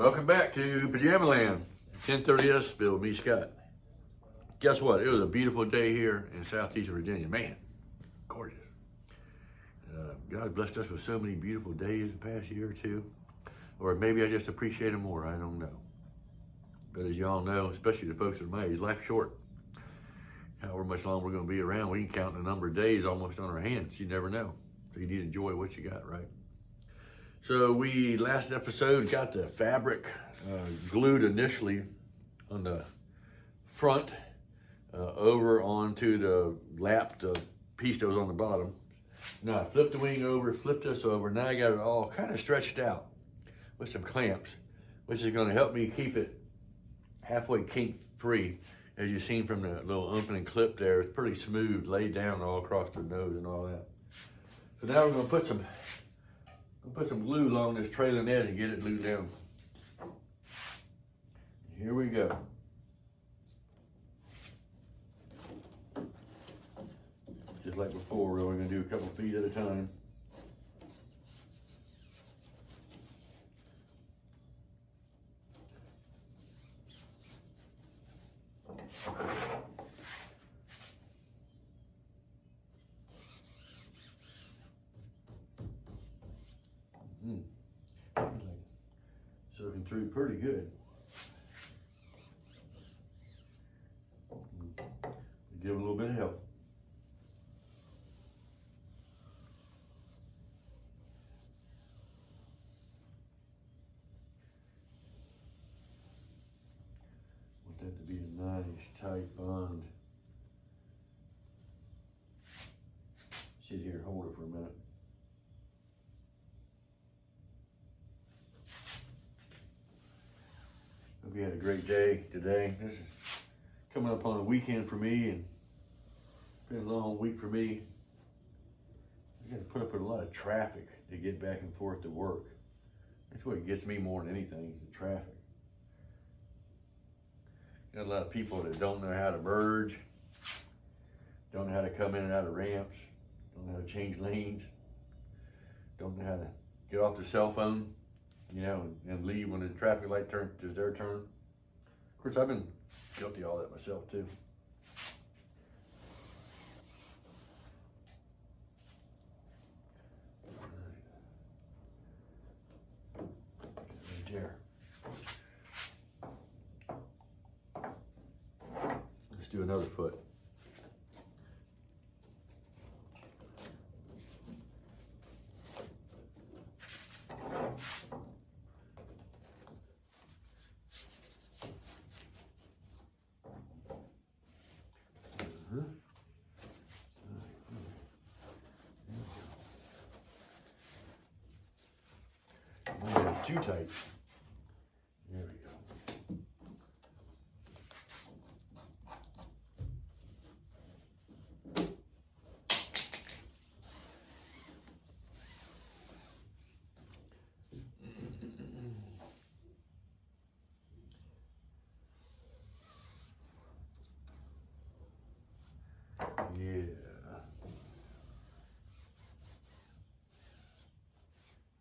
Welcome back to Pajama Land, 1030S, Bill me Scott. Guess what? It was a beautiful day here in Southeast Virginia. Man, gorgeous. God blessed us with so many beautiful days the past year or two. Or maybe I just appreciate them more, I don't know. But as y'all know, especially the folks at my age, life's short. However much longer we're gonna be around, we can count the number of days almost on our hands. You never know. So you need to enjoy what you got, right? So we, last episode, got the fabric glued initially on the front over onto the lap, the piece that was on the bottom. Now I flipped the wing over, flipped this over. Now I got it all kind of stretched out with some clamps, which is gonna help me keep it halfway kink free. As you've seen from the little opening clip there, it's pretty smooth, laid down all across the nose and all that. So now we're gonna put some glue along this trailing edge and get it glued down. Here we go. Just like before, we're only gonna do a couple feet at a time. Soaking through pretty good. Give it a little bit of help. Want that to be a nice tight bond. Sit here and hold it for a minute. Hope you had a great day today. This is coming up on a weekend for me, and it's been a long week for me. I got to put up with a lot of traffic to get back and forth to work. That's what gets me more than anything, is the traffic. Got a lot of people that don't know how to merge, don't know how to come in and out of ramps, don't know how to change lanes, don't know how to get off the cell phone, you know, and leave when the traffic light is their turn. Of course, I've been guilty of all that myself too. Right there. Let's do another foot. Too tight. There we go. Yeah.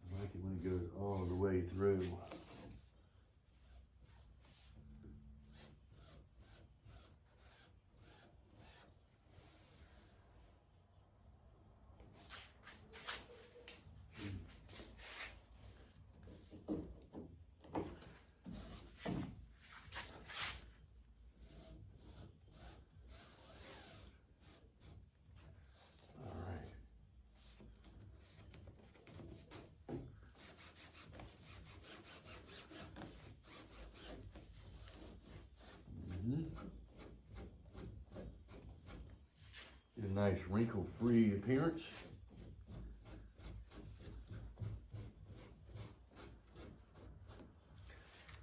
I like it when it goes all the way through. Get a nice wrinkle-free appearance.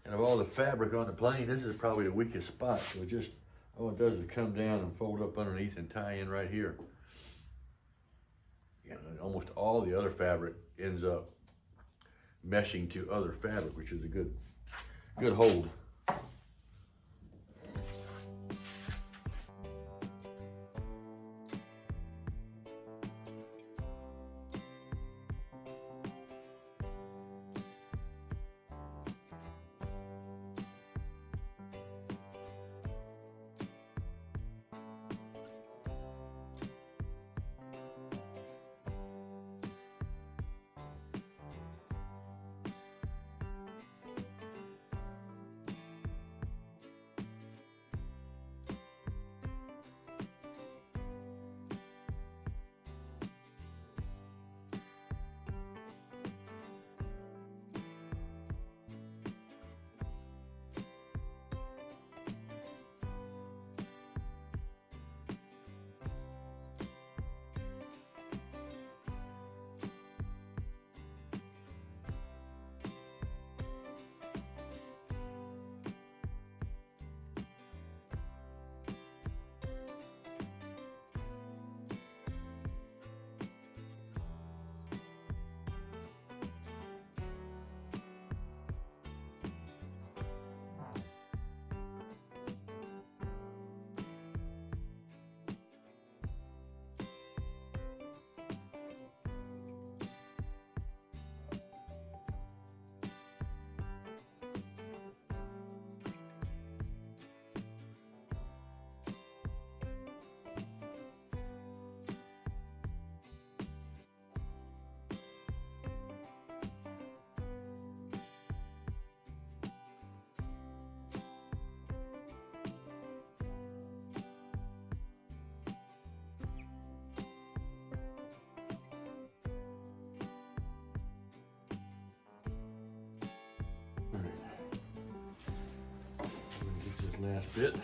And of all the fabric on the plane, this is probably the weakest spot. So it just, all it does is come down and fold up underneath and tie in right here. You know, almost all the other fabric ends up meshing to other fabric, which is a good hold. last bit.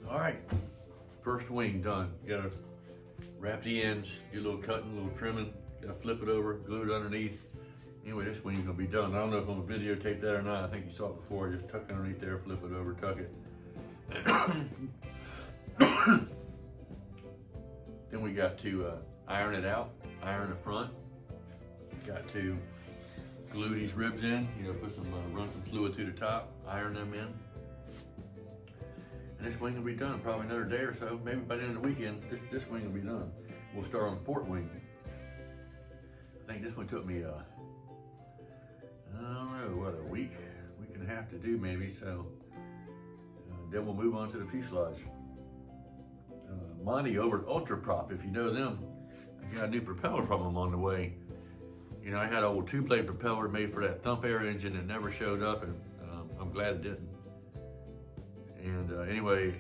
All right, first wing done. You gotta wrap the ends, do a little cutting, a little trimming, gotta flip it over, glue it underneath. Anyway, this wing's gonna be done. I don't know if I'm gonna videotape that or not. I think you saw it before. Just tuck it underneath there, flip it over, tuck it. Then we got to iron it out, iron the front. Got to glue these ribs in, put some, run some fluid through the top, iron them in. And this wing will be done probably another day or so. Maybe by the end of the weekend, this wing will be done. We'll start on the port wing. I think this one took me, I don't know, what, a week and a half to do maybe. So then we'll move on to the fuselage. Monty over at Ultra Prop, if you know them, I got a new propeller from them on the way. I had an old 2-blade propeller made for that thump air engine that never showed up, and I'm glad it didn't. And anyway,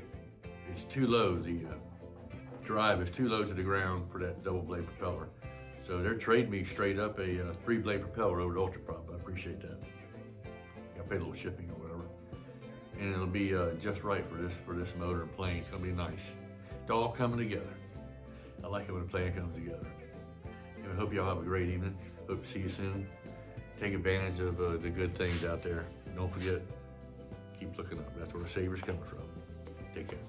it's too low. The drive is too low to the ground for that double blade propeller. So they're trading me straight up a 3-blade propeller over to Ultra Prop. I appreciate that. Got paid a little shipping or whatever. And it'll be just right for this motor and plane. It's gonna be nice. It's all coming together. I like it when a plane comes together. I hope y'all have a great evening. Hope to see you soon. Take advantage of the good things out there. Don't forget, keep looking up. That's where the savior's coming from. Take care.